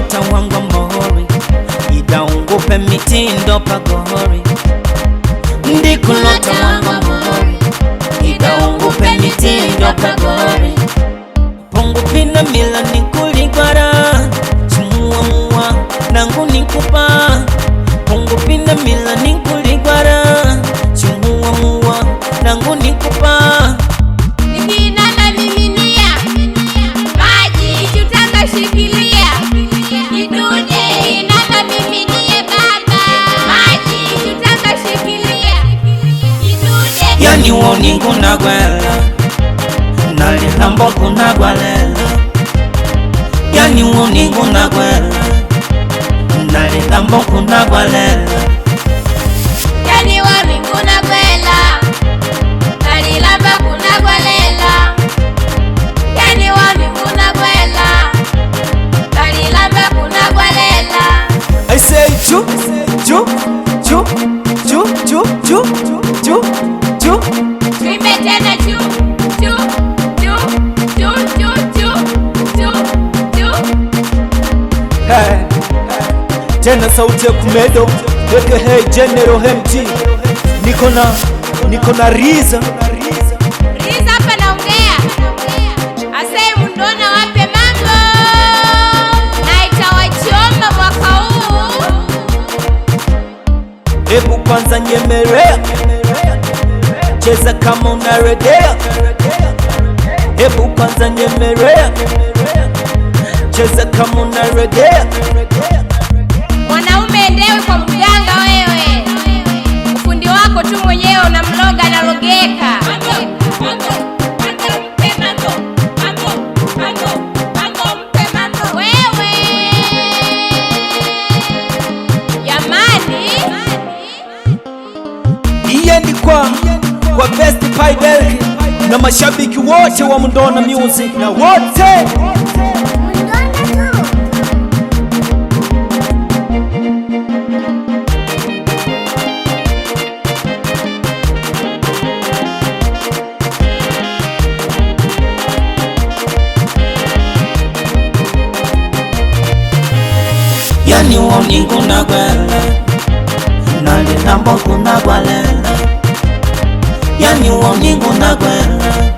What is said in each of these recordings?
Ndikulota wangu mohori idaungupe mitindo pagori. Ndikulota wangu mohori idaungupe mitindo pagori. Pongu pina mila nikuligwara chumuwa muwa nangu nikupa. Pongu pina mila nikuligwara chumuwa muwa nangu nikupa. Nikinana miminia maji chutaka shikilia. Kidude inana miminie baba maji chutaka shikilia. Kidude Yani woni kuna gwela nalilambo kuna gwalela. Yani woni kuna gwela nalilambo kuna gwalela. yani wami kuna gwela nalilamba kuna gwalela. Yani wami kuna gwela nalilamba kuna gwalela. I say ju ju ju ju ju ju ju ju. Tuimbe tena ju ju ju ju ju ju ju ju. Hey, tena sauti ya Kumedo weke hey General MT. Niko na Riza Riza hapa naongea. Asei mndona wape mambo na itawachoma mwaka huu. Hebu kwanza nyemelea, cheza kama unaregea. Hebu kwanza nyemelea, cheza kama unaregea. Mwanaume endewe kwa mganga wewe. Ufundi wako tu mwenyewe unamloga na rogeka. Wewe jamani, Iyendi kwa Best Pie na mashabiki wote wa Mndona Music na wote yani woni kuna gwela nalilambo kuna gwalela. Yani woni kuna gwela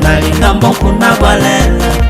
nalilambo kuna gwalela.